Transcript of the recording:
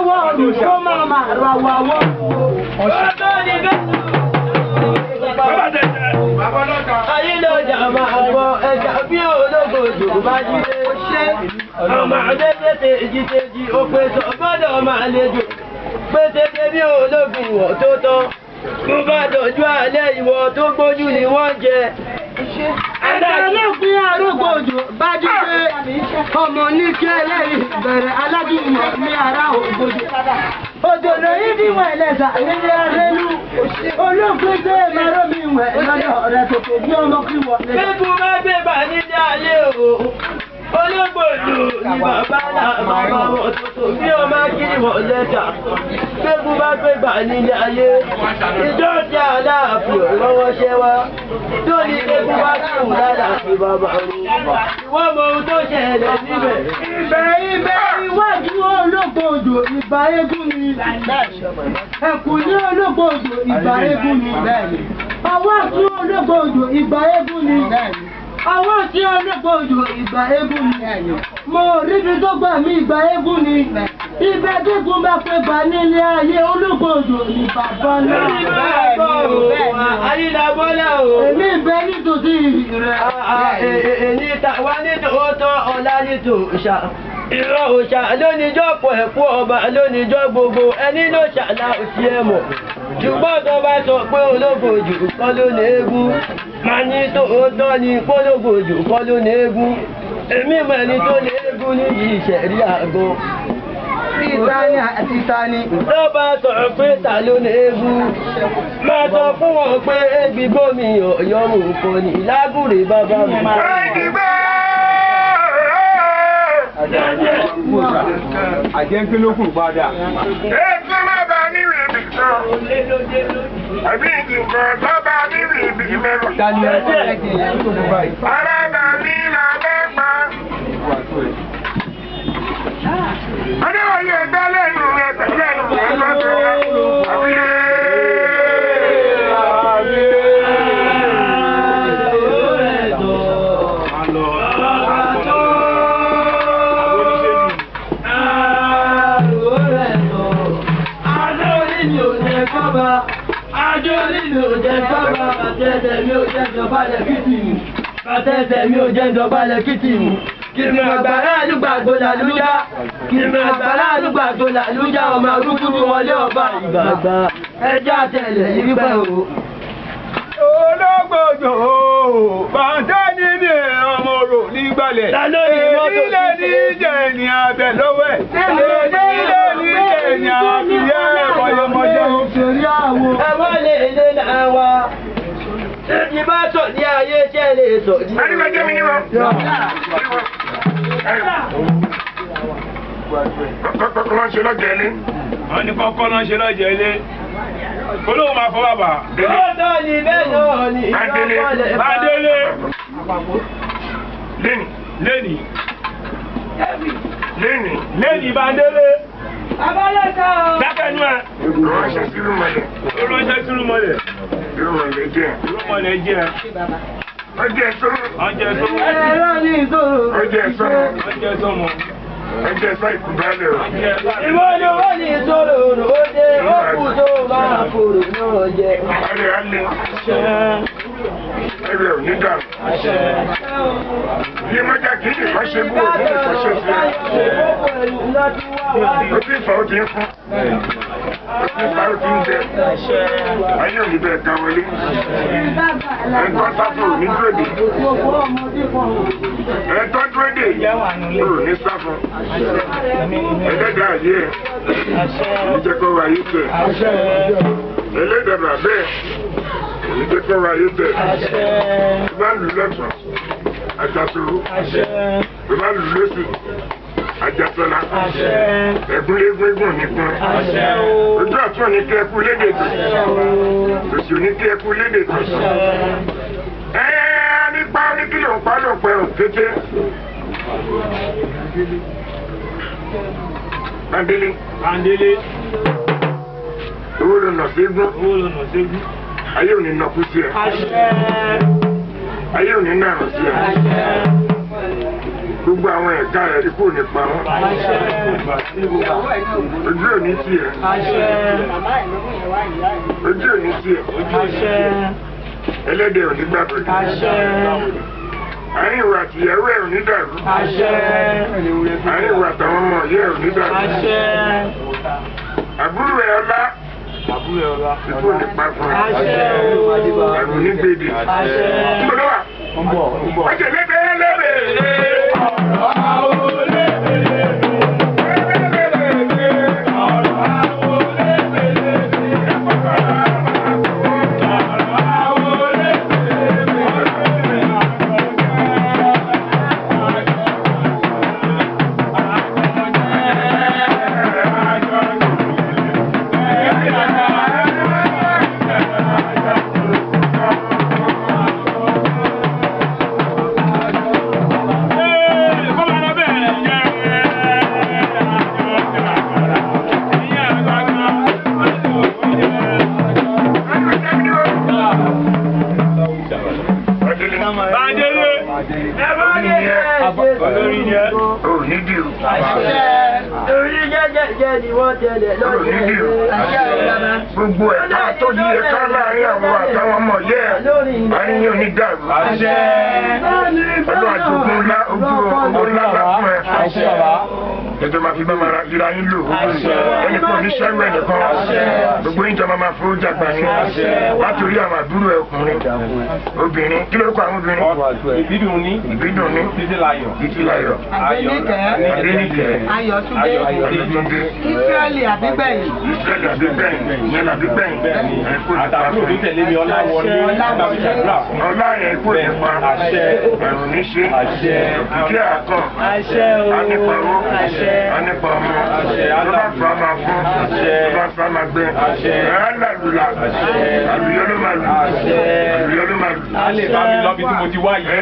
lọ́wọ́ ọ̀rùn kó máa máa ra wa wọ́. Ayé lọ́jà máa wọ ẹja bí ológojò bá jí lé ṣe. Ọmọ àdéjé tèjì ó pèsè ọgbọ́dọ̀ máa lejò. Pété bí ológun ìwọ̀ tó tán. Mo bá dọ̀jú alẹ́ ìwọ̀ tó gbójú ni wọ́n jẹ. Ẹ̀dá ológun arógbòjò bá jí pé ọmọ ní kí ẹlẹ́rìí bẹ̀rẹ̀ alájùmọ̀ ní ara ògbòjò. Òjòlò yìí bí wọ́n ẹlẹ́sà nílé arẹ́lú. Ológun tó mẹ́rọ mi wẹ̀ lọ́dọ̀ rẹ̀ tòkè bí ọmọ kí wọ́n. Bíbu bá gbé bà nílé ayé o. Ológbòjò ni bàbá làbàbà wọn tuntun bí ọmọ kí wọ́n lẹ́tà. Bíbu bá gbé bà nílé ayé. Ìjọ ti Aláàfin lọ́wọ́ ṣẹ́ wá. Tó ní bíbu bá kù lálàáfin bàbá rẹ̀. Ìwọ́n mọ ohun tó ṣẹlẹ̀ níbẹ̀. Ibẹ̀ iwájú ológbòjò ìbá eégún ni. Ẹ̀kùn ní ológbòjò ìbá eégún ni. Ọwọ́ tí ológbòjò ìbá eégún ni. Ọwọ́ tí ológbòjò ìgbà eégún ni. Mo ríbi tó gbà mí ìgbà eégún ni. Ibẹ̀ gígùn bá pé gbà nílé ayé ológbòjò ní bàbá náà. Ayílábọ́lá o. Èmi ìbẹ́ nítòsí rẹ̀. Èyí tàwa nítòótọ́ ọ̀la nítòóṣà. Ìrọ̀ òṣà lóníjọ́ pọ̀ ẹ̀kọ́ ọba lóníjọ́ gbogbo ẹni ló ṣàlá òsì ẹ̀mọ̀. Ṣùgbọ́n tó bá sọ pé ológbòjò kọ́ ló ní eégún. Màá ní tòótọ́ ni ológbòjò kọ́ ló ní eégún. Èmi mọ̀ ẹni tó ní eégún níbi ìṣẹ̀rí àgọ́. Ìtani àti ìtani. Tó bá sọ̀rọ̀ pé ta ló ní eégún. Máa sọ fún wọn pé égbì gómi ọ̀yọ́ mò ń kọ́ ni ìlágùrè bàbá mi. Àjẹ́ ń pín lókùn padà. Èsì má bá níwì ibì kan. Àbí ìdìbò tó bá níwì ibì mẹ́rọ. Ara bà mí là lẹ́pa. Adéwọ̀nyí ẹ̀dá lẹ́nu rẹ̀ tẹ̀lé ẹ̀nu rẹ̀ lọ́dọ̀ rẹ̀. Bàtẹ́sẹ̀ mi ò jẹ́ ìjọbalẹ̀ kìtìmù. Kìrìmù àgbàrá àlùgbàgbò làlújá. Kìrìmù àgbàrá àlùgbàgbò làlújá ọmọ arúgbó tí wọlé ọba ìgbàgbà. Ẹjọ́ àtẹ̀lẹ̀ yìí pẹ́ o. Ológbòjò bàtẹ́ níbi ọmọ orò nígbàlẹ̀. Ilé ní jẹ́ ní abẹ lọ́wọ́ ẹ̀. Ilé ní jẹ́ ní àbíyá ẹ̀mọ̀yẹmọ̀jẹ́. Ẹ̀wọ́n lè lé náà wá. Ṣé bá sọ̀ ní ayé ṣẹ́ lè sọ̀ ní. Adéwọ̀jẹ́ mi ní wọn. Kọ́kọ́ ló ń ṣe lọ́jọ́ ilé. Wọ́n ní kọ́kọ́ ló ń ṣe lọ́jọ́ ilé. Olóhùn máa fọ́ bàbá. Lọ́dọ̀ ni bẹ́ẹ̀ náà ni ìrọ̀lẹ́ Bádélé. Léni Bádélé. Abálẹ́ta o. Dákẹ́nu ẹ̀. Ránṣẹ́ sírú mọ́lẹ̀. Olóṣẹ́ sírú mọ́lẹ̀. Sírú mọ́lẹ̀ jẹ́. Sírú mọ́lẹ̀ jẹ́. Ọjọ́ ìṣòro. Ọjọ́ ìṣòro. Ẹ̀rọ ní ìṣòro. Ọjọ́ ìṣòro. Ọjọ́ ìṣòro. Ọjọ́ ìṣòro ìkúdálẹ̀ o. Ìwọ ni wọ́n ní ìṣòro òde òkú tó máa fòrò náà jẹ. Alẹ́ alẹ́. Ẹgbẹ́ ò ní dàrú. Ní mọ́jà kì í nìkan ṣe bú òní nìkan ṣe sí. Ó ti fà ó ti ń fún. Ó ti fà ó ti ń jẹ. Ayé òní bẹ́ẹ̀ ká wọlé. Ẹ̀ńtọ́ sáfù ní dúródè. Ẹ̀ńtọ́ dúródè kúrò ní sáfù. Ẹlẹ́dàá ayé ẹ̀. Ìjẹ́kọ̀ wáyé tẹ̀. Ẹlẹ́dàá bẹ́ẹ̀. Ìjẹ́kọ̀ wáyé tẹ̀. Ìbá lù lẹ́sàn. Àjàsòrò. Ìbá lù lẹ́sì. Àjàsọ́lá. Ẹ̀gúnlégún nìkan. Ojú ọ̀tún ní kí ẹkú lédè tó. Òsì ní kí ẹkú lédè tó. Nípa oníkìlọ̀ ń pálọ̀ pẹ̀rùn kété. Bádélé. Owó ló nà ségún. Ayé ò ní nàkú sí ẹ. Ayé ò ní nàrùn sí ẹ. gbogbo àwọn ẹ̀ka rẹ̀ ikú ò ní pa wọ́n. Ojú ò ní tiẹ̀. Ojú ò ní tiẹ̀. Ẹlẹ́dẹ̀ ò ní gbàgbé. Àárín ìwà àtìyàwó ẹ̀ ò ní dàrú. Àárín ìwà àtàwọn ọmọ ìyá ẹ̀ ò ní dàrú. Àbúrò ẹ̀ ọlá. Ikú ò ní pa fún ẹ. Àrùn ní gbèdè. Gbọ́dọ̀ wà. Ọjọ́ lẹ́bẹ̀ẹ́. Gbogbo ẹ̀ka tó yí ẹ̀ka láàrin àwọn àtàwọn ọmọ yẹ́ àríyàn onídàrú. Ọdún àjogún ńlá ojú owó ńlá bá fún ẹ. Ẹjọ́ máa fi bá máa ríra yín lò. Ẹni kò ní ṣẹ́rù ẹnìkan. Gbogbo ìjọba máa fowó jàgbá yín. Látòrí àwọn àbúrò ẹ ọkùnrin. Obìnrin, kí ló kọ àwọn obìnrin? Ìbídùn ní. Títílayọ̀. Adéníkẹ́. Ayọ̀túndé. Ísírẹ́lì àbígbẹ̀yìn. Ìyẹn làbígbẹ̀yìn. Àtàkùn tó tẹ̀lé mi Ọláwọlé. Ọlá yẹn kò ní pa. Ẹ̀rùn ní ṣe. Òkìkí àkàn. Anípawó. Anípamọ́. Tó bá fà máa fún. Tó bá fà máa gbẹ. Ẹ̀rọ làlùlà. Àlùyọ́ ló máa lù. A lè bá mi lọ bí tí mo ti wá yìí.